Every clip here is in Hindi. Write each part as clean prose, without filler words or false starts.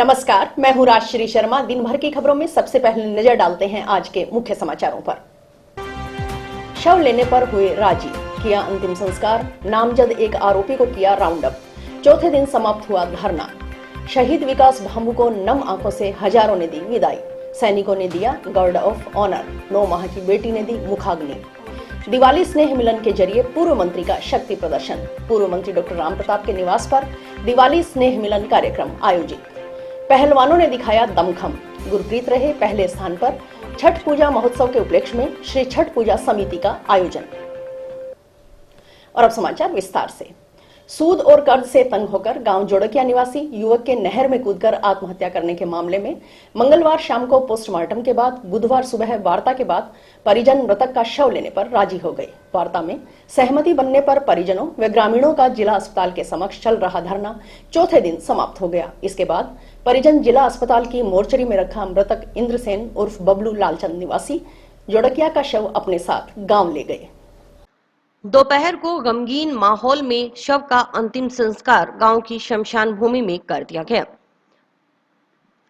नमस्कार, मैं हूं राजश्री शर्मा। दिन भर की खबरों में सबसे पहले नजर डालते हैं आज के मुख्य समाचारों पर। शव लेने पर हुए राजी, किया अंतिम संस्कार। नामजद एक आरोपी को किया राउंड अप। चौथे दिन समाप्त हुआ धरना। शहीद विकास भांबू को नम आंखों से हजारों ने दी विदाई। सैनिकों ने दिया गार्ड ऑफ ऑनर। 9 माह की बेटी ने दी मुखाग्नि। दिवाली स्नेह मिलन के जरिए पूर्व मंत्री का शक्ति प्रदर्शन। पूर्व मंत्री डॉक्टर राम प्रताप के निवास पर दिवाली स्नेह मिलन कार्यक्रम आयोजित। पहलवानों ने दिखाया दमखम। गुरप्रीत रहे पहले स्थान पर। छठ पूजा महोत्सव के उपलक्ष्य में श्री छठ पूजा समिति का आयोजन। और अब समाचार विस्तार से। सूद और कर्ज से तंग होकर गांव जोड़किया निवासी युवक के नहर में कूदकर आत्महत्या करने के मामले में मंगलवार शाम को पोस्टमार्टम के बाद बुधवार सुबह वार्ता के बाद परिजन मृतक का शव लेने पर राजी हो गए। वार्ता में सहमति बनने पर परिजनों व ग्रामीणों का जिला अस्पताल के समक्ष चल रहा धरना चौथे दिन समाप्त हो गया। इसके बाद परिजन जिला अस्पताल की मोर्चरी में रखा मृतक इंद्रसेन उर्फ बबलू लालचंद निवासी जोड़किया का शव अपने साथ गाँव ले गए। दोपहर को गमगीन माहौल में शव का अंतिम संस्कार गांव की शमशान भूमि में कर दिया गया।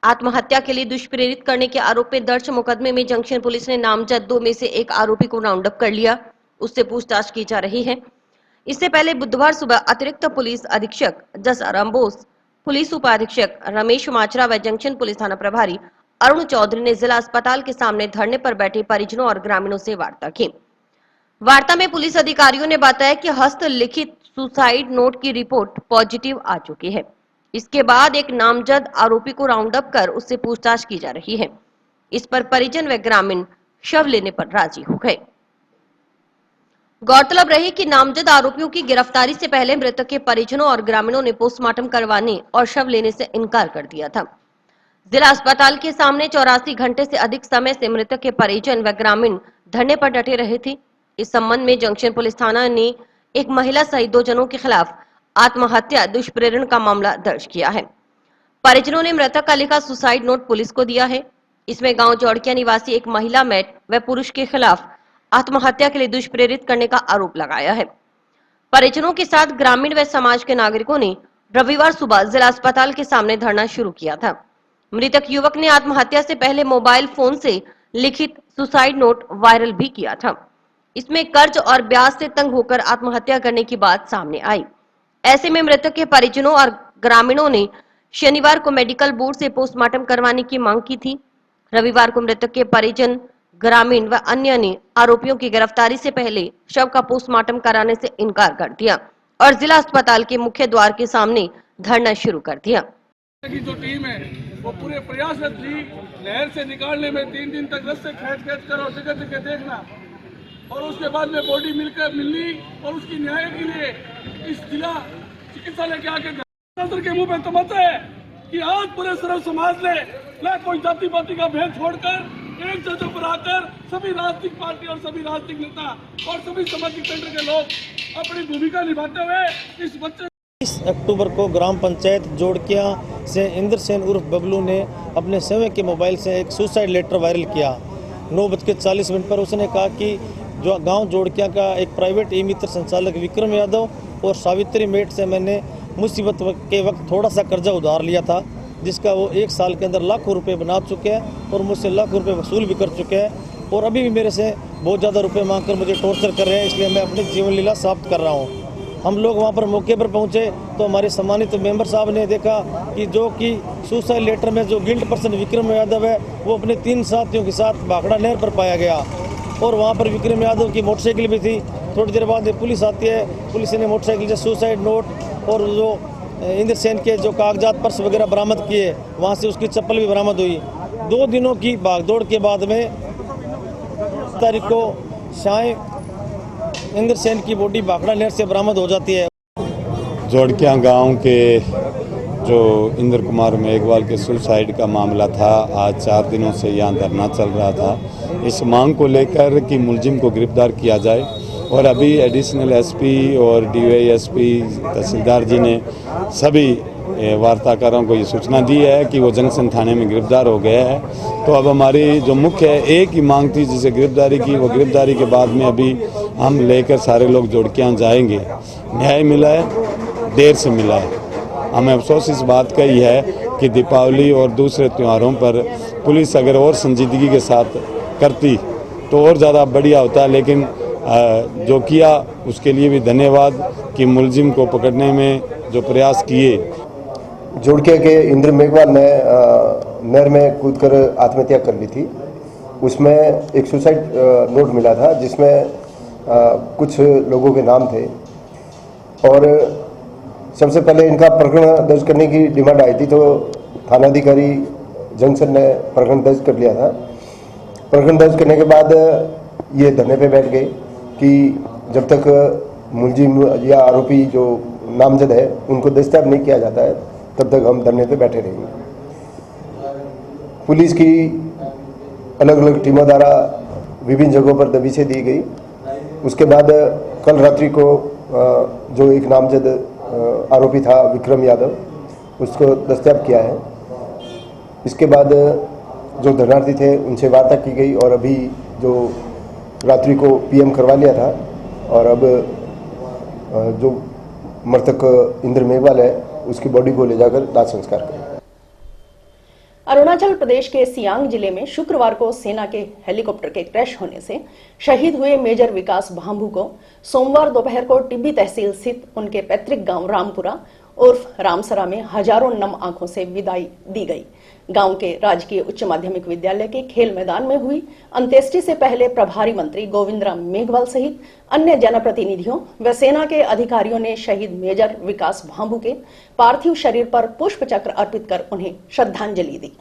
आत्महत्या के लिए दुष्प्रेरित करने के आरोप में दर्ज मुकदमे में जंक्शन पुलिस ने नामजद 2 में से एक आरोपी को राउंड अप कर लिया। उससे पूछताछ की जा रही है। इससे पहले बुधवार सुबह अतिरिक्त पुलिस अधीक्षक जसाराम बोस, पुलिस उपाधीक्षक रमेश माचरा व जंक्शन पुलिस थाना प्रभारी अरुण चौधरी ने जिला अस्पताल के सामने धरने पर बैठे परिजनों और ग्रामीणों से वार्ता की। वार्ता में पुलिस अधिकारियों ने बताया कि हस्तलिखित सुसाइड नोट की रिपोर्ट पॉजिटिव आ चुकी है। इसके बाद एक नामजद आरोपी को राउंड अप कर उससे पूछताछ की जा रही है। इस पर परिजन व ग्रामीण शव लेने पर राजी हो गए। गौरतलब रहे कि नामजद आरोपियों की गिरफ्तारी से पहले मृतक के परिजनों और ग्रामीणों ने पोस्टमार्टम करवाने और शव लेने से इनकार कर दिया था। जिला अस्पताल के सामने 84 घंटे से अधिक समय से मृतक के परिजन व ग्रामीण धरने पर डटे रहे थे। इस संबंध में जंक्शन पुलिस थाना ने एक महिला सहित 2 जनों के खिलाफ आत्महत्या दुष्प्रेरण का मामला दर्ज किया है। परिजनों ने मृतक का लिखा सुसाइड नोट पुलिस को दिया है। इसमें गांव जोड़किया निवासी एक महिला मेट व पुरुष के खिलाफ आत्महत्या के लिए दुष्प्रेरित करने का आरोप लगाया है। परिजनों के साथ ग्रामीण व समाज के नागरिकों ने रविवार सुबह जिला अस्पताल के सामने धरना शुरू किया था। मृतक युवक ने आत्महत्या से पहले मोबाइल फोन से लिखित सुसाइड नोट वायरल भी किया था। इसमें कर्ज और ब्याज से तंग होकर आत्महत्या करने की बात सामने आई। ऐसे में मृतक के परिजनों और ग्रामीणों ने शनिवार को मेडिकल बोर्ड से पोस्टमार्टम करवाने की मांग की थी। रविवार को मृतक के परिजन, ग्रामीण व अन्य ने आरोपियों की गिरफ्तारी से पहले शव का पोस्टमार्टम कराने से इनकार कर दिया और जिला अस्पताल के मुख्य द्वार के सामने धरना शुरू कर दिया। की जो टीम है वो पूरे प्रयासरत थी नहर से निकालने में। 3 दिन तक रस्ते खींच कर और जगह जगह देखना और उसके बाद में बॉडी मिलनी और उसकी न्याय के लिए इस जिला चिकित्सालय के आगे के मुंह पे तमत है कि आज पूरे सर्व समाज ने न कोई जाति पाति का भेद छोड़कर एक जगह पर आकर सभी राजनीतिक पार्टी और सभी राजनीतिक नेता और सभी सामाजिक तंत्र के लोग अपनी भूमिका निभाते हुए इस बच्चे 20 अक्टूबर को ग्राम पंचायत जोड़किया से इंद्रसेन उर्फ बबलू ने अपने स्वयं के मोबाइल से एक सुसाइड लेटर वायरल किया। 9:40 पर उसने कहा कि जो गांव जोड़किया का एक प्राइवेट ई मित्र संचालक विक्रम यादव और सावित्री मेट से मैंने मुसीबत के वक्त थोड़ा सा कर्जा उधार लिया था, जिसका वो 1 साल के अंदर लाखों रुपए बना चुके हैं और मुझसे लाखों रुपए वसूल भी कर चुके हैं और अभी भी मेरे से बहुत ज़्यादा रुपए मांगकर मुझे टॉर्चर कर रहे हैं। इसलिए मैं अपनी जीवन लीला समाप्त कर रहा हूँ। हम लोग वहाँ पर मौके पर पहुँचे तो हमारे सम्मानित मेंबर साहब ने देखा कि जो कि सुसाइड लेटर में जो गिल्ट पर्सन विक्रम यादव है वो अपने 3 साथियों के साथ भाखड़ा नहर पर पाया गया और वहाँ पर विक्रम यादव की मोटरसाइकिल भी थी। थोड़ी देर बाद पुलिस आती है। पुलिस ने मोटरसाइकिल से सुसाइड नोट और जो इंद्रसेन के जो कागजात पर्स वगैरह बरामद किए, वहाँ से उसकी चप्पल भी बरामद हुई। 2 दिनों की भागदौड़ के बाद में तारीख को शाम इंद्रसेन की बॉडी भाखड़ा नहर से बरामद हो जाती है। जोड़किया गांव के जो इंद्र कुमार मेघवाल के सुसाइड का मामला था, आज 4 दिनों से यहाँ धरना चल रहा था। इस मांग को लेकर कि मुलजिम को गिरफ्तार किया जाए और अभी एडिशनल एसपी और डीवाईएसपी तहसीलदार जी ने सभी वार्ताकारों को ये सूचना दी है कि वो जंक्शन थाने में गिरफ्तार हो गया है। तो अब हमारी जो मुख्य एक ही मांग थी जिसे गिरफ्तारी की, वो गिरफ्तारी के बाद में अभी हम लेकर सारे लोग जोड़किया जाएंगे। न्याय मिला है, देर से मिला है। हमें अफसोस इस बात का ही है कि दीपावली और दूसरे त्योहारों पर पुलिस अगर और संजीदगी के साथ करती तो और ज़्यादा बढ़िया होता, लेकिन जो किया उसके लिए भी धन्यवाद कि मुलजिम को पकड़ने में जो प्रयास किए। जोड़किया के इंद्र मेघवाल ने नहर में कूदकर आत्महत्या कर ली थी। उसमें एक सुसाइड नोट मिला था जिसमें कुछ लोगों के नाम थे और सबसे पहले इनका प्रकरण दर्ज करने की डिमांड आई थी, तो थानाधिकारी जंक्शन ने प्रकरण दर्ज कर लिया था। प्रकरण दर्ज करने के बाद ये धरने पे बैठ गए कि जब तक मुलजिम या आरोपी जो नामजद है उनको दस्तयाब नहीं किया जाता है तब तक हम धरने पे बैठे रहेंगे। पुलिस की अलग अलग टीमों द्वारा विभिन्न जगहों पर दबिशें दी गई। उसके बाद कल रात्रि को जो एक नामजद आरोपी था विक्रम यादव, उसको दस्तयाब किया है। इसके बाद जो धरनार्थी थे उनसे वार्ता की गई और अभी जो रात्रि को पीएम करवा लिया था और अब जो मृतक इंद्र मेघवाल है उसकी बॉडी को ले जाकर दाह संस्कार करें। अरुणाचल प्रदेश के सियांग जिले में शुक्रवार को सेना के हेलीकॉप्टर के क्रैश होने से शहीद हुए मेजर विकास भांभू को सोमवार दोपहर को टिब्बी तहसील स्थित उनके पैतृक गांव रामपुरा उर्फ रामसरा में हजारों नम आंखों से विदाई दी गई। गांव के राजकीय उच्च माध्यमिक विद्यालय के खेल मैदान में हुई अंत्येष्टि से पहले प्रभारी मंत्री गोविंदराम मेघवाल सहित अन्य जनप्रतिनिधियों व सेना के अधिकारियों ने शहीद मेजर विकास भांभू के पार्थिव शरीर पर पुष्प चक्र अर्पित कर उन्हें श्रद्धांजलि दी।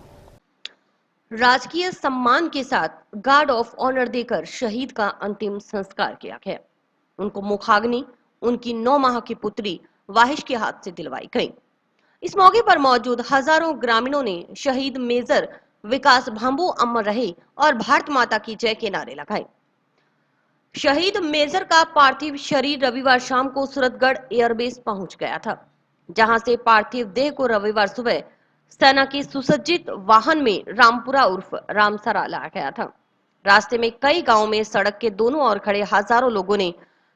राजकीय सम्मान के साथ गार्ड ऑफ ऑनर देकर शहीद का अंतिम संस्कार किया गया। उनको मुखाग्नि उनकी 9 माह की पुत्री वाहिश के हाथ से दिलवाई गई। इस मौके पर मौजूद हजारों ग्रामीणों ने शहीद मेजर विकास भांभू अमर रहे और भारत माता की जय के नारे लगाए। शहीद मेजर का पार्थिव शरीर रविवार शाम को सूरतगढ़ एयरबेस पहुंच गया था, जहां से पार्थिव देह को रविवार सुबह सेना के सुसज्जित वाहन में रामपुरा उर्फ रामसरा लाया गया था। रास्ते में कई गांवों में सड़क के दोनों ओर खड़े हजारों लोगों ने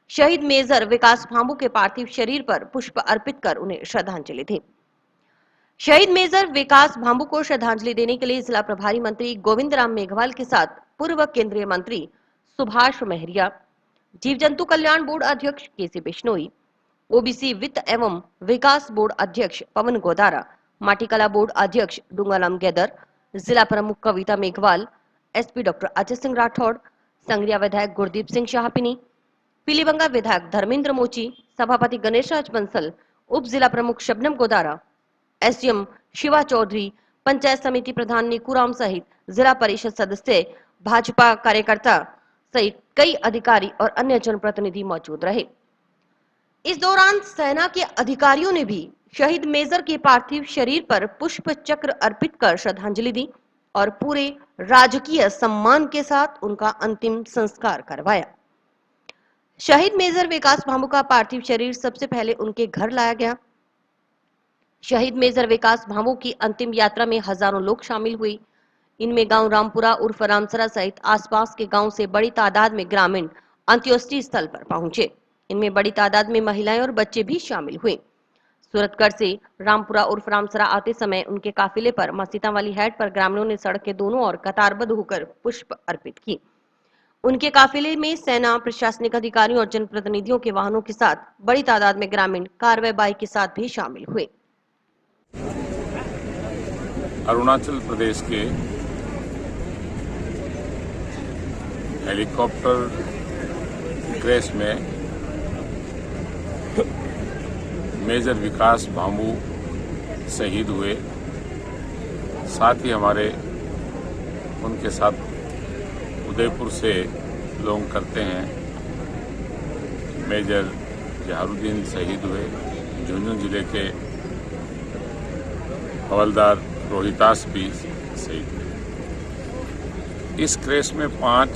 शहीद मेजर विकास भांभू के पार्थिव शरीर पर पुष्प अर्पित कर उन्हें श्रद्धांजलि दी। शहीद मेजर विकास भांभू को श्रद्धांजलि देने के लिए जिला प्रभारी मंत्री गोविंदराम मेघवाल के साथ पूर्व केंद्रीय मंत्री सुभाष महरिया, जीव जंतु कल्याण बोर्ड अध्यक्ष केसी बिश्नोई, ओबीसी वित्त एवं विकास बोर्ड अध्यक्ष पवन गोदारा, माटीकला बोर्ड अध्यक्ष डुंगाराम गैदर, जिला प्रमुख कविता मेघवाल, एसपी डॉक्टर अजय सिंह राठौड़, संग्रिया विधायक गुरदीप सिंह शाहपिनी, पीलीबंगा विधायक धर्मेंद्र मोची, सभापति गणेश राज बंसल, उप जिला प्रमुख शबनम गोदारा, एसडीएम शिवा चौधरी, पंचायत समिति प्रधान निकुराम सहित जिला परिषद सदस्य, भाजपा कार्यकर्ता सहित कई अधिकारी और अन्य जनप्रतिनिधि मौजूद रहे। इस दौरान सेना के अधिकारियों ने भी शहीद मेजर के पार्थिव शरीर पर पुष्प चक्र अर्पित कर श्रद्धांजलि दी और पूरे राजकीय सम्मान के साथ उनका अंतिम संस्कार करवाया। शहीद मेजर विकास भांभू का पार्थिव शरीर सबसे पहले उनके घर लाया गया। शहीद मेजर विकास भांभू की अंतिम यात्रा में हजारों लोग शामिल हुए। इनमें गांव रामपुरा उर्फ रामसरा सहित आसपास के गांव से बड़ी तादाद में ग्रामीण अंत्योष्टि स्थल पर पहुंचे। इनमें बड़ी तादाद में महिलाएं और बच्चे भी शामिल हुए। सूरतगढ़ से रामपुरा उर्फ रामसरा आते समय उनके काफिले पर मसीता वाली हैड पर ग्रामीणों ने सड़क के दोनों ओर कतारबद्ध होकर पुष्प अर्पित की। उनके काफिले में सेना, प्रशासनिक अधिकारियों और जनप्रतिनिधियों के वाहनों के साथ बड़ी तादाद में ग्रामीण कार व बाइक के साथ भी शामिल हुए। अरुणाचल प्रदेश के हेलीकॉप्टर क्रैश में मेजर विकास भांभू शहीद हुए। साथ ही हमारे उनके साथ उदयपुर से लोग करते हैं। मेजर जहारुद्दीन शहीद हुए। झुंझुनू जिले के हवलदार रोहितास भी शहीद हुए। इस क्रैश में 5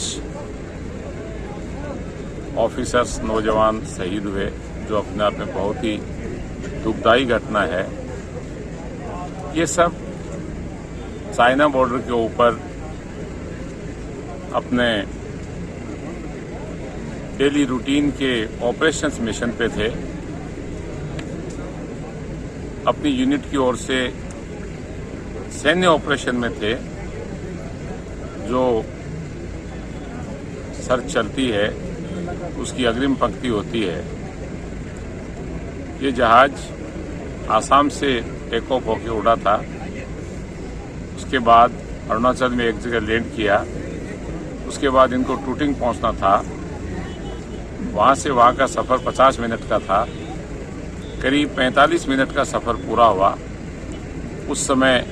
ऑफिसर्स नौजवान शहीद हुए, जो अपने आप में बहुत ही दुखदायी घटना है। ये सब चाइना बॉर्डर के ऊपर अपने डेली रूटीन के ऑपरेशंस मिशन पे थे। अपनी यूनिट की ओर से सैन्य ऑपरेशन में थे, जो सर्च चलती है उसकी अग्रिम पंक्ति होती है। ये जहाज आसाम से टेक ऑफ होकर उड़ा था, उसके बाद अरुणाचल में एक जगह लैंड किया, उसके बाद इनको टूटिंग पहुंचना था। वहां से वहां का सफ़र 50 मिनट का था, करीब 45 मिनट का सफ़र पूरा हुआ। उस समय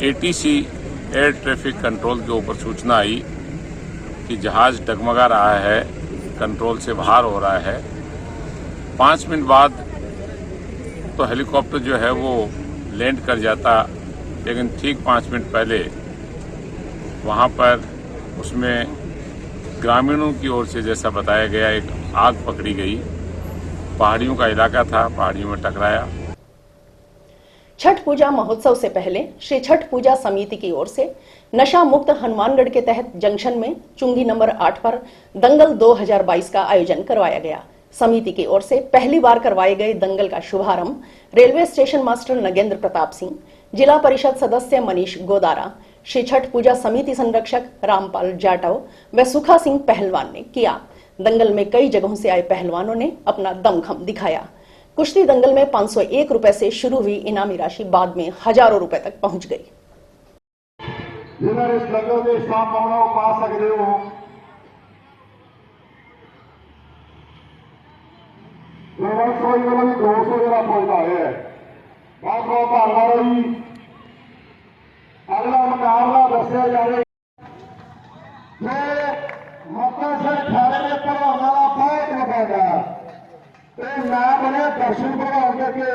एटीसी एयर ट्रैफिक कंट्रोल के ऊपर सूचना आई कि जहाज डगमगा रहा है, कंट्रोल से बाहर हो रहा है। 5 मिनट बाद तो हेलीकॉप्टर जो है वो लैंड कर जाता, लेकिन ठीक 5 मिनट पहले वहाँ पर उसमें ग्रामीणों की ओर से जैसा बताया गया एक आग पकड़ी गई। पहाड़ियों का इलाका था, पहाड़ियों में टकराया। छठ पूजा महोत्सव से पहले श्री छठ पूजा समिति की ओर से नशा मुक्त हनुमानगढ़ के तहत जंक्शन में चुंगी नंबर 8 पर दंगल 2022 का आयोजन करवाया गया। समिति की ओर से पहली बार करवाए गए दंगल का शुभारंभ railway station master Nagendra Pratap Singh, जिला परिषद सदस्य मनीष गोदारा, श्री छठ पूजा समिति संरक्षक रामपाल जाटव व सुखा सिंह पहलवान ने किया। दंगल में कई जगहों से आए पहलवानों ने अपना दमखम दिखाया। कुश्ती दंगल में 501 रुपए से शुरू हुई इनामी राशि बाद में हजारों रुपए तक पहुंच गई। जिन्हें इस दंगल के हिसाब पाना पा सकते हो, कोई 200 जरा पहुंचा है। बहुत बहुत धन्यवाद जी। अगला मुकाबला दसिया जाए मकर से खाने में पढ़ाने वाला बहुत लगाएगा। ना बने दर्शन प्रभाव करके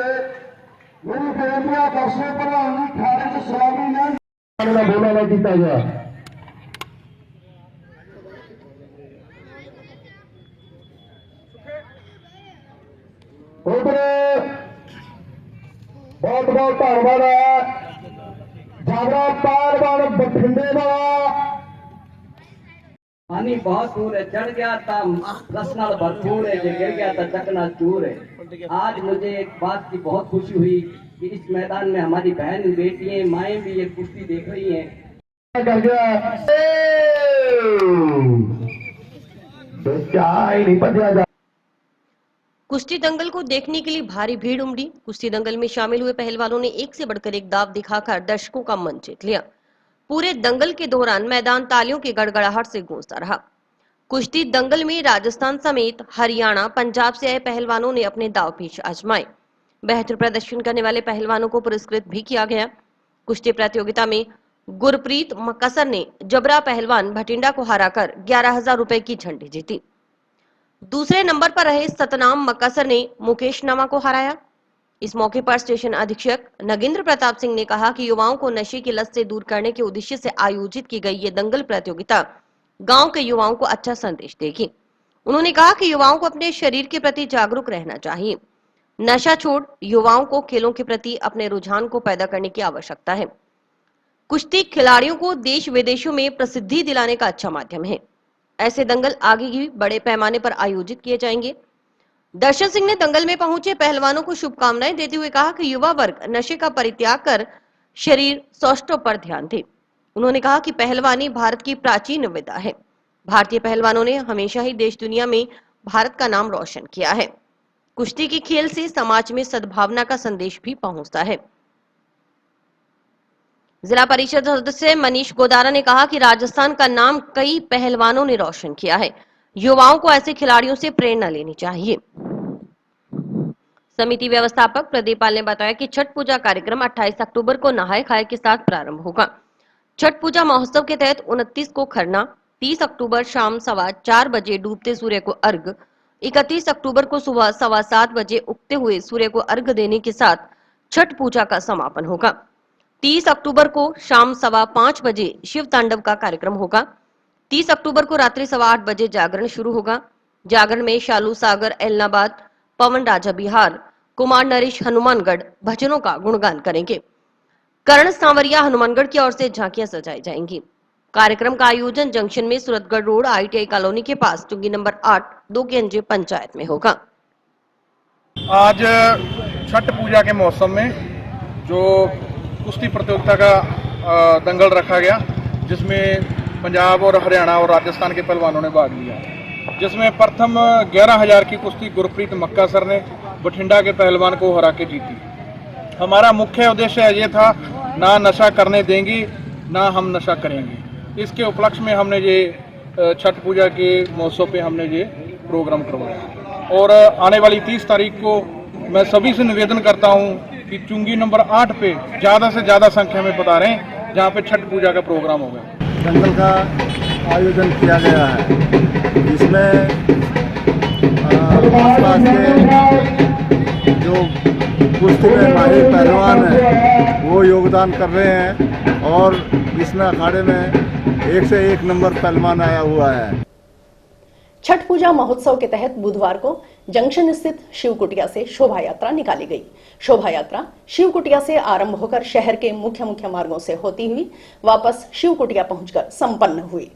मेरी बेटियां दर्शन प्रभाव की खाने से सलामी नहीं बोला ना किया गया। बहुत बहुत धन्यवाद है जागरा पहलवान बठिंडे वाला। पानी बहुत दूर है, चढ़ गया था रसनाल भरपूर है, जो गिर गया था चकना चूर है। आज मुझे एक बात की बहुत खुशी हुई कि इस मैदान में हमारी बहन बेटियां माएँ भी ये कुश्ती देख रही हैं। कुश्ती दंगल को देखने के लिए भारी भीड़ उमड़ी। कुश्ती दंगल में शामिल हुए पहलवानों ने एक से बढ़कर एक दाव दिखाकर दर्शकों का मन जीत लिया। पूरे दंगल के दौरान मैदान तालियों की गड़गड़ाहट से गूंजता रहा। कुश्ती दंगल में राजस्थान समेत हरियाणा, पंजाब से आए पहलवानों ने अपने दाव पेच आजमाए। बेहतर प्रदर्शन करने वाले पहलवानों को पुरस्कृत भी किया गया। कुश्ती प्रतियोगिता में गुरप्रीत मकसर ने जबरा पहलवान भटिंडा को हराकर 11,000 रुपए की झंडी जीती। दूसरे नंबर पर रहे सतनाम मकसर ने मुकेश नमा को हराया। इस मौके पर स्टेशन अधीक्षक नगेंद्र प्रताप सिंह ने कहा कि युवाओं को नशे की लत से दूर करने के उद्देश्य से आयोजित की गई ये दंगल प्रतियोगिता गांव के युवाओं को अच्छा संदेश देगी। उन्होंने कहा कि युवाओं को अपने शरीर के प्रति जागरूक रहना चाहिए। नशा छोड़ युवाओं को खेलों के प्रति अपने रुझान को पैदा करने की आवश्यकता है। कुश्ती खिलाड़ियों को देश विदेशों में प्रसिद्धि दिलाने का अच्छा माध्यम है। ऐसे दंगल आगे भी बड़े पैमाने पर आयोजित किए जाएंगे। दर्शन सिंह ने दंगल में पहुंचे पहलवानों को शुभकामनाएं देते हुए कहा कि युवा वर्ग नशे का परित्याग कर शरीर सौष्ठव पर ध्यान दे। उन्होंने कहा कि पहलवानी भारत की प्राचीन विधा है। भारतीय पहलवानों ने हमेशा ही देश दुनिया में भारत का नाम रोशन किया है। कुश्ती की खेल से समाज में सद्भावना का संदेश भी पहुंचता है। जिला परिषद सदस्य मनीष गोदारा ने कहा कि राजस्थान का नाम कई पहलवानों ने रोशन किया है। युवाओं को ऐसे खिलाड़ियों से प्रेरणा लेनी चाहिए। समिति व्यवस्थापक प्रदीप पाल ने बताया कि छठ पूजा कार्यक्रम 28 अक्टूबर को नहाए खाए के साथ प्रारंभ होगा। छठ पूजा महोत्सव के तहत 29 को खरना, 30 अक्टूबर शाम 4:15 बजे डूबते सूर्य को अर्घ, 31 अक्टूबर को सुबह 7:15 बजे उगते हुए सूर्य को अर्घ देने के साथ छठ पूजा का समापन होगा। 30 अक्टूबर को शाम 5:15 बजे शिव तांडव का कार्यक्रम होगा। 30 अक्टूबर को रात्रि 8:15 बजे जागरण शुरू होगा। जागरण में शालू सागर एलनाबाद, पवन राजा बिहार, कुमार नरेश हनुमानगढ़ भजनों का गुणगान करेंगे। कर्ण सांवरिया हनुमानगढ़ की ओर से झांकियां सजाई जाएंगी। कार्यक्रम का आयोजन जंक्शन में सूरतगढ़ रोड ITI कॉलोनी के पास चुंगी नंबर 8 2 पंचायत में होगा। आज छठ पूजा के मौसम में जो कुश्ती प्रतियोगिता का दंगल रखा गया, जिसमें पंजाब और हरियाणा और राजस्थान के पहलवानों ने भाग लिया, जिसमें प्रथम 11,000 की कुश्ती गुरप्रीत मक्का सर ने बठिंडा के पहलवान को हरा के जीती। हमारा मुख्य उद्देश्य ये था, ना नशा करने देंगे ना हम नशा करेंगे। इसके उपलक्ष्य में हमने ये छठ पूजा के महोत्सव पे हमने ये प्रोग्राम करवाया और आने वाली 30 तारीख को मैं सभी से निवेदन करता हूँ कि चुंगी नंबर 8 पे ज़्यादा से ज़्यादा संख्या में पधारें, जहाँ पे छठ पूजा का प्रोग्राम होगा। दंगल का आयोजन किया गया है, जिसमें आसपास के जो कुश्ती में माहिर पहलवान हैं वो योगदान कर रहे हैं और इसमें अखाड़े में एक से एक नंबर पहलवान आया हुआ है। छठ पूजा महोत्सव के तहत बुधवार को जंक्शन स्थित शिव कुटिया से शोभा यात्रा निकाली गई। शोभा यात्रा शिव कुटिया से आरंभ होकर शहर के मुख्य मार्गों से होती हुई वापस शिव कुटिया पहुंचकर संपन्न हुई।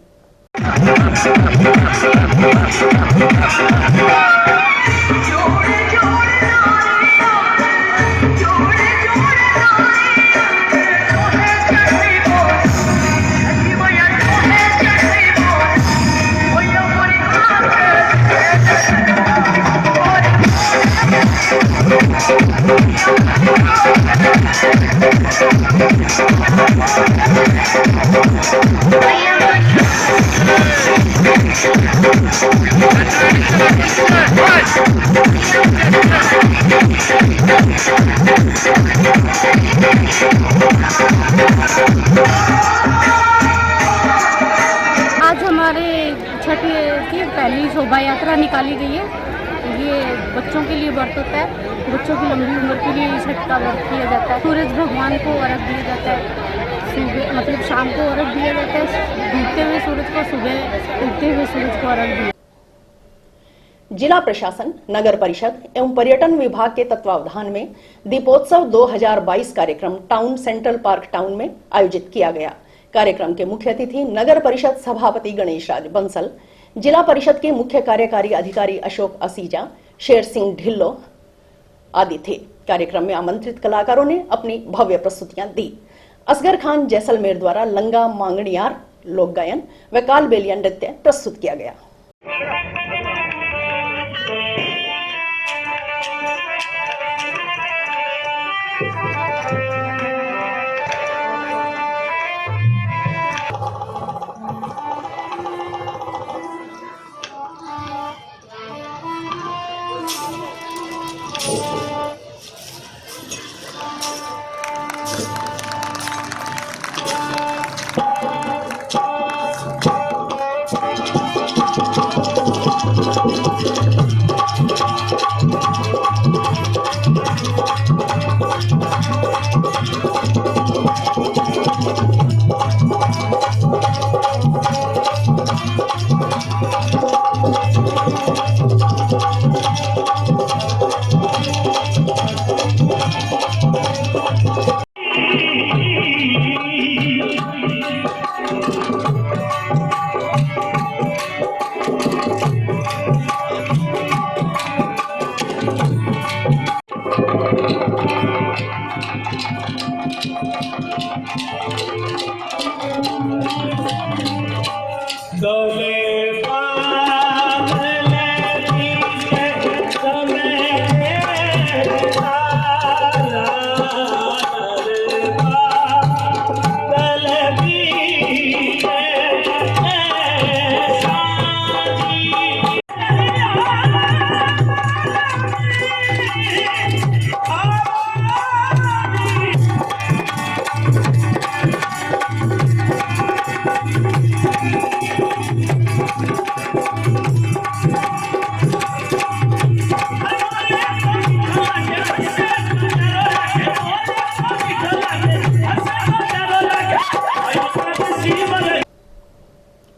आज हमारे छठ की पहली शोभा यात्रा निकाली गई है। ये बच्चों के लिए व्रत होता है, बच्चों की लंबी उम्र के लिए छठ का व्रत किया जाता है। सूरज भगवान को अर्घ दिया जाता है, सुबह मतलब शाम को अर्घ दिया जाता है, डूबते हुए सूरज को, सुबह उगते हुए सूरज को अर्घ दिया। जिला प्रशासन, नगर परिषद एवं पर्यटन विभाग के तत्वावधान में दीपोत्सव 2022 कार्यक्रम टाउन सेंट्रल पार्क टाउन में आयोजित किया गया। कार्यक्रम के मुख्य अतिथि नगर परिषद सभापति गणेश राज बंसल, जिला परिषद के मुख्य कार्यकारी अधिकारी अशोक असीजा, शेर सिंह ढिल्लो आदि थे। कार्यक्रम में आमंत्रित कलाकारों ने अपनी भव्य प्रस्तुतियां दी। असगर खान जैसलमेर द्वारा लंगा मांगणियार लोक गायन व कालबेलिया नृत्य प्रस्तुत किया गया।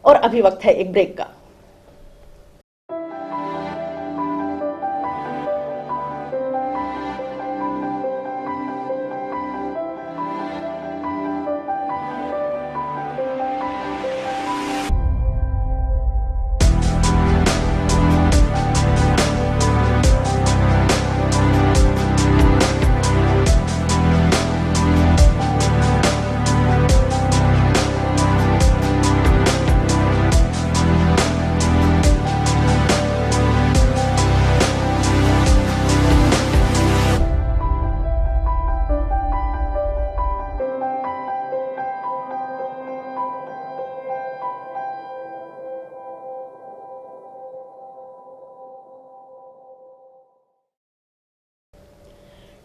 और अभी वक्त है एक ब्रेक का।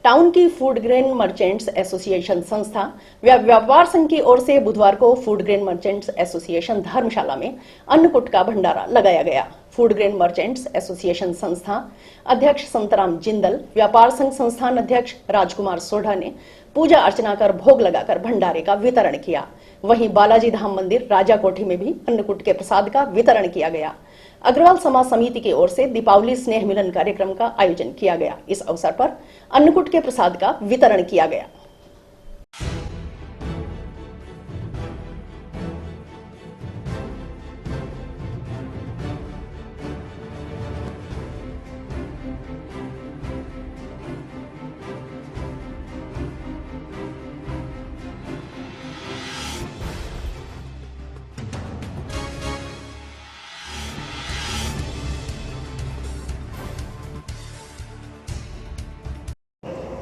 टाउन की फूड ग्रेन मर्चेंट्स एसोसिएशन संस्था व व्यापार संघ की ओर से बुधवार को फूड ग्रेन मर्चेंट्स एसोसिएशन धर्मशाला में अन्नकूट का भंडारा लगाया गया। फूड ग्रेन मर्चेंट्स एसोसिएशन संस्था अध्यक्ष संतराम जिंदल, व्यापार संघ संस्थान अध्यक्ष राजकुमार सोढ़ा ने पूजा अर्चना कर भोग लगाकर भंडारे का वितरण किया। वहीं बालाजी धाम मंदिर राजा कोठी में भी अन्नकूट के प्रसाद का वितरण किया गया। अग्रवाल समाज समिति की ओर से दीपावली स्नेह मिलन कार्यक्रम का आयोजन किया गया। इस अवसर पर अन्नकूट के प्रसाद का वितरण किया गया।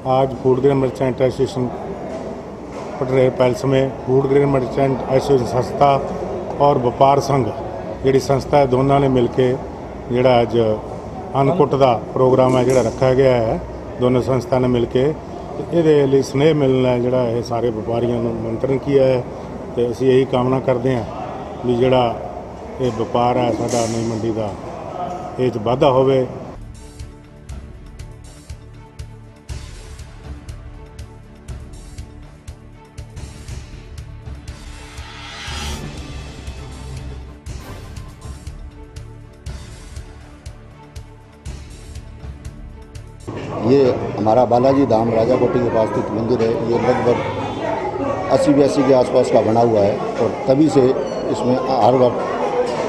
आज फूड ग्रेन मर्चेंट एसोसिएशन पटरे पैलेस में फूड ग्रेन मर्चेंट एसोसिएशन संस्था और व्यापार संघ जी संस्था है दोनों ने मिलके जोड़ा अज अन्नकूट का प्रोग्राम है जोड़ा रखा गया है। दोनों संस्था ने मिलके ये स्नेह मिलना है जोड़ा है सारे व्यापारियों को मंत्रण किया है। तो असी यही कामना करते हैं भी जोड़ा ये व्यापार है साडा नई मंडी का ये वाधा होवे। ये हमारा बालाजी धाम राजा कोठी के पास स्थित मंदिर है। ये लगभग 80-82 के आसपास का बना हुआ है और तभी से इसमें हर वक्त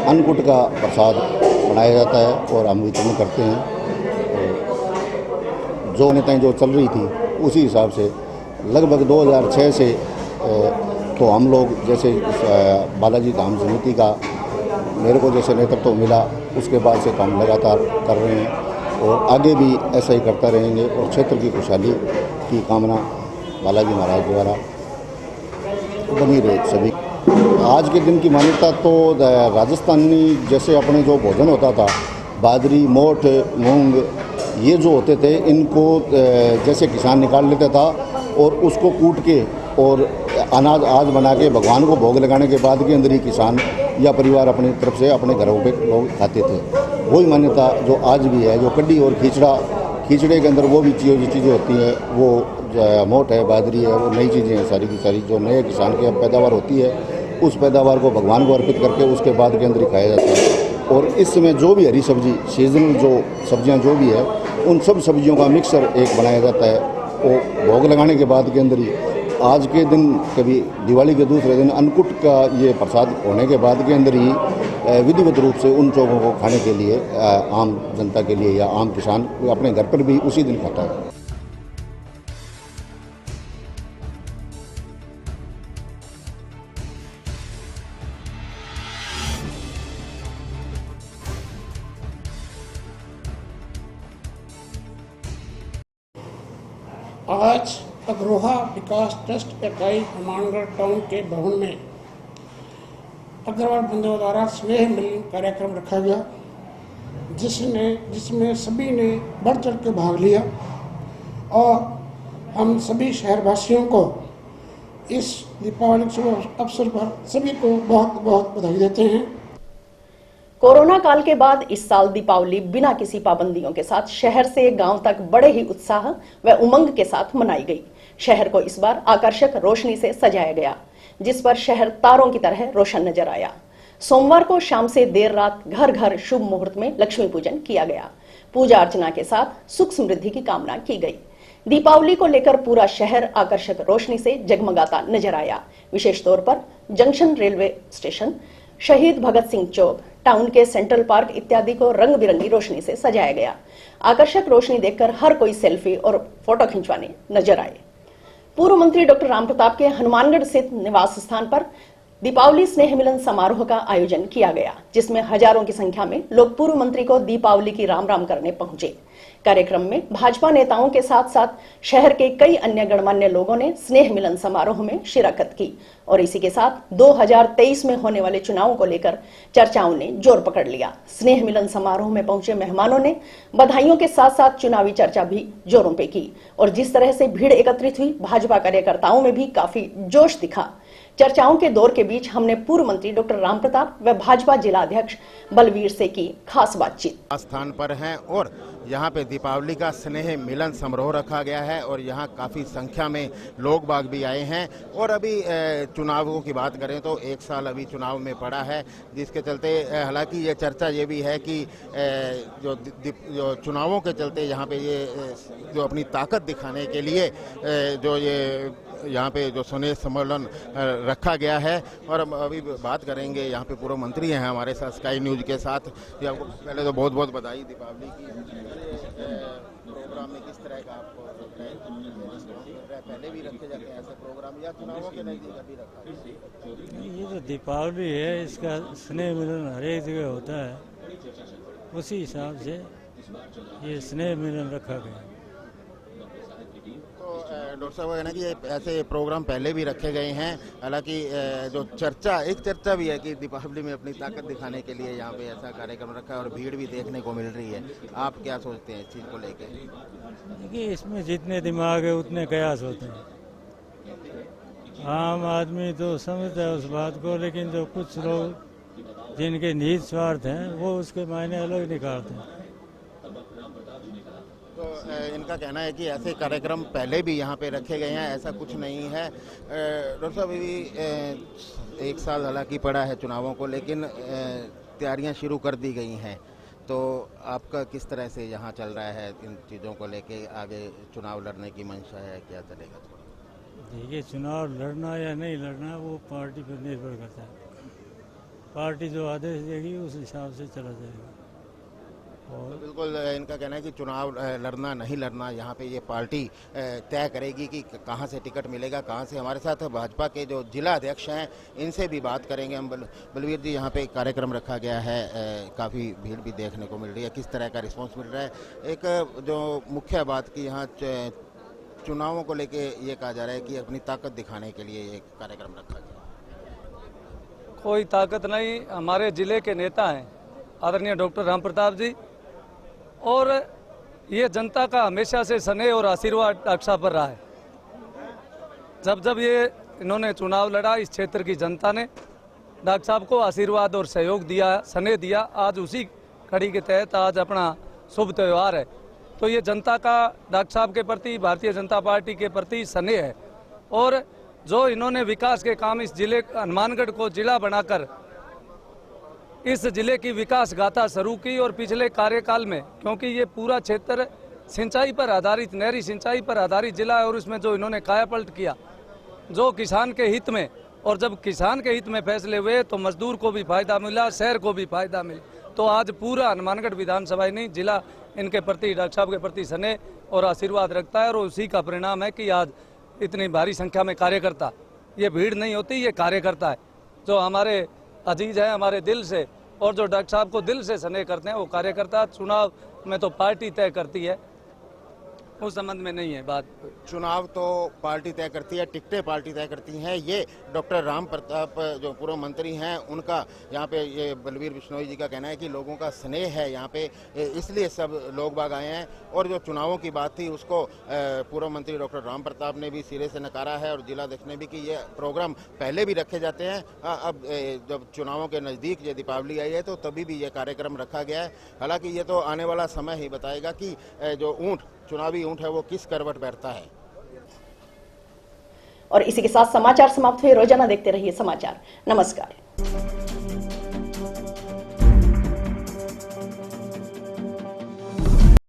अन्नकूट का प्रसाद बनाया जाता है और हम वितरण करते हैं। जो नेताएं जो चल रही थी उसी हिसाब से लगभग 2006 से तो हम लोग जैसे बालाजी धाम समिति का मेरे को जैसे नेतृत्व मिला उसके बाद से काम लगातार कर रहे हैं और आगे भी ऐसा ही करता रहेंगे और क्षेत्र की खुशहाली की कामना बालाजी महाराज द्वारा बनी रहे सभी। आज के दिन की मान्यता तो राजस्थानी जैसे अपने जो भोजन होता था बाजरी, मोठ, मूंग ये जो होते थे इनको जैसे किसान निकाल लेता था और उसको कूट के और अनाज आज बना के भगवान को भोग लगाने के बाद के अंदर ही किसान या परिवार अपनी तरफ से अपने घरों पे लोग खाते थे। वही मान्यता जो आज भी है। जो कड्डी और खींचड़े के अंदर वो भी चीज़ें होती हैं, वो मोट है, बाजरी है, वो नई चीज़ें हैं सारी की सारी जो नए किसान की पैदावार होती है उस पैदावार को भगवान को अर्पित करके उसके बाद के अंदर ही खाया जाता है। और इस समय जो भी हरी सब्जी सीजनल जो सब्जियां जो भी है उन सब सब्जियों का मिक्सर एक बनाया जाता है। वो भोग लगाने के बाद के अंदर ही आज के दिन कभी दिवाली के दूसरे दिन अन्नकूट का ये प्रसाद होने के बाद के अंदर ही विधिवत रूप से उन चौकों को खाने के लिए आम जनता के लिए या आम किसान अपने घर पर भी उसी दिन खाता है। आज अग्रोहा विकास ट्रस्ट इकाई हनुमानगढ़ टाउन के भवन में अग्रवाल बंधुओं द्वारा स्नेह मिलन कार्यक्रम रखा गया जिसमें सभी ने बढ़ चढ़ के भाग लिया और हम सभी शहरवासियों को इस दीपावली शुभ अवसर पर सभी को बहुत बहुत बधाई देते हैं। कोरोना काल के बाद इस साल दीपावली बिना किसी पाबंदियों के साथ शहर से गांव तक बड़े ही उत्साह व उमंग के साथ मनाई गई। शहर को इस बार आकर्षक रोशनी से सजाया गया जिस पर शहर तारों की तरह रोशन नजर आया। सोमवार को शाम से देर रात घर घर शुभ मुहूर्त में लक्ष्मी पूजन किया गया। पूजा अर्चना के साथ सुख समृद्धि की कामना की गई। दीपावली को लेकर पूरा शहर आकर्षक रोशनी से जगमगाता नजर आया। विशेष तौर पर जंक्शन रेलवे स्टेशन, शहीद भगत सिंह चौक, टाउन के सेंट्रल पार्क इत्यादि को रंग बिरंगी रोशनी से सजाया गया। आकर्षक रोशनी देखकर हर कोई सेल्फी और फोटो खिंचवाने नजर आए। पूर्व मंत्री डॉक्टर राम प्रताप के हनुमानगढ़ स्थित निवास स्थान पर दीपावली स्नेह मिलन समारोह का आयोजन किया गया, जिसमें हजारों की संख्या में लोग पूर्व मंत्री को दीपावली की राम राम करने पहुंचे। कार्यक्रम में भाजपा नेताओं के साथ साथ शहर के कई अन्य गणमान्य लोगों ने स्नेह मिलन समारोह में शिरकत की और इसी के साथ 2023 में होने वाले चुनावों को लेकर चर्चाओं ने जोर पकड़ लिया। स्नेह मिलन समारोह में पहुंचे मेहमानों ने बधाइयों के साथ साथ चुनावी चर्चा भी जोरों पे की और जिस तरह से भीड़ एकत्रित हुई, भाजपा कार्यकर्ताओं में भी काफी जोश दिखा। चर्चाओं के दौर के बीच हमने पूर्व मंत्री डॉक्टर रामप्रताप व भाजपा जिला अध्यक्ष बलवीर से की खास बातचीत। स्थान पर हैं और यहाँ पे दीपावली का स्नेह मिलन समारोह रखा गया है और यहाँ काफ़ी संख्या में लोग बाग भी आए हैं। और अभी चुनावों की बात करें तो एक साल अभी चुनाव में पड़ा है, जिसके चलते हालांकि ये चर्चा ये भी है कि जो चुनावों के चलते यहाँ पे ये जो अपनी ताकत दिखाने के लिए जो ये यहाँ पे जो स्नेह सम्मेलन रखा गया है। और हम अभी बात करेंगे, यहाँ पे पूर्व मंत्री हैं हमारे साथ स्काई न्यूज के साथ। ये आपको पहले तो बहुत बहुत बधाई दीपावली की। प्रोग्राम में किस तरह का आपको पहले भी रखे जाते हैं ऐसे प्रोग्राम या चुनावों के नजदीक अभी रखा? ये तो दीपावली है, इसका स्नेह मिलन हर एक जगह होता है, उसी हिसाब से ये स्नेह मिलन रखा गया। डॉक्टर साहब कहना कि ऐसे प्रोग्राम पहले भी रखे गए हैं, हालांकि जो चर्चा भी है कि दीपावली में अपनी ताकत दिखाने के लिए यहाँ पे ऐसा कार्यक्रम रखा है और भीड़ भी देखने को मिल रही है। आप क्या सोचते हैं इस चीज़ को लेकर? देखिए, इसमें जितने दिमाग है उतने कयास होते हैं। आम आदमी तो समझता है उस बात को, लेकिन जो कुछ लोग जिनके निहित स्वार्थ हैं वो उसके मायने अलग निकालते हैं। तो इनका कहना है कि ऐसे कार्यक्रम पहले भी यहाँ पे रखे गए हैं, ऐसा कुछ नहीं है। डॉक्टर साहब, अभी एक साल हालांकि पड़ा है चुनावों को, लेकिन तैयारियां शुरू कर दी गई हैं, तो आपका किस तरह से यहाँ चल रहा है इन चीज़ों को लेके? आगे चुनाव लड़ने की मंशा है, क्या चलेगा? देखिए, चुनाव लड़ना या नहीं लड़ना वो पार्टी पर निर्भर करता है। पार्टी जो आदेश देगी उस हिसाब से चला जाएगा। और तो बिल्कुल इनका कहना है कि चुनाव लड़ना नहीं लड़ना यहाँ पे ये पार्टी तय करेगी कि कहाँ से टिकट मिलेगा, कहाँ से। हमारे साथ भाजपा के जो जिला अध्यक्ष हैं, इनसे भी बात करेंगे हम। बलवीर जी, यहाँ पे कार्यक्रम रखा गया है, काफ़ी भीड़ भी देखने को मिल रही है, किस तरह का रिस्पॉन्स मिल रहा है? एक जो मुख्य बात की यहाँ चुनावों को लेके ये कहा जा रहा है कि अपनी ताकत दिखाने के लिए ये कार्यक्रम रखा गया। कोई ताकत नहीं, हमारे जिले के नेता हैं आदरणीय डॉक्टर रामप्रताप जी, और ये जनता का हमेशा से स्नेह और आशीर्वाद डॉक्टर साहब पर रहा है। जब जब ये इन्होंने चुनाव लड़ा, इस क्षेत्र की जनता ने डॉक्टर साहब को आशीर्वाद और सहयोग दिया, स्नेह दिया। आज उसी कड़ी के तहत आज अपना शुभ त्यौहार है, तो ये जनता का डॉक्टर साहब के प्रति, भारतीय जनता पार्टी के प्रति स्नेह है। और जो इन्होंने विकास के काम इस जिले हनुमानगढ़ को जिला बनाकर इस जिले की विकास गाथा शुरू की, और पिछले कार्यकाल में, क्योंकि ये पूरा क्षेत्र सिंचाई पर आधारित, नहरी सिंचाई पर आधारित जिला है, और इसमें जो इन्होंने कायापलट किया, जो किसान के हित में, और जब किसान के हित में फैसले हुए तो मजदूर को भी फायदा मिला, शहर को भी फायदा मिला। तो आज पूरा हनुमानगढ़ विधानसभा नहीं, जिला इनके प्रति, डॉक्टर साहब के प्रति स्नेह और आशीर्वाद रखता है, और उसी का परिणाम है कि आज इतनी भारी संख्या में कार्यकर्ता, ये भीड़ नहीं होती, ये कार्यकर्ता है जो हमारे अजीज है हमारे दिल से, और जो डॉक्टर साहब को दिल से स्नेह करते हैं वो कार्यकर्ता। चुनाव में तो पार्टी तय करती है, उस संबंध में नहीं है बात। चुनाव तो पार्टी तय करती है, टिकटें पार्टी तय करती हैं। ये डॉक्टर राम प्रताप जो पूर्व मंत्री हैं, उनका यहाँ पे ये बलवीर बिश्नोई जी का कहना है कि लोगों का स्नेह है यहाँ पे, इसलिए सब लोग बाग आए हैं। और जो चुनावों की बात थी उसको पूर्व मंत्री डॉक्टर राम प्रताप ने भी सिरे से नकारा है, और जिलाध्यक्ष ने भी कि ये प्रोग्राम पहले भी रखे जाते हैं। अब जब चुनावों के नज़दीक ये दीपावली आई है तो तभी भी ये कार्यक्रम रखा गया है। हालांकि ये तो आने वाला समय ही बताएगा कि जो चुनावी ऊंट है वो किस करवट बैठता है। और इसी के साथ समाचार समाप्त हुए। रोजाना देखते रहिए समाचार। नमस्कार।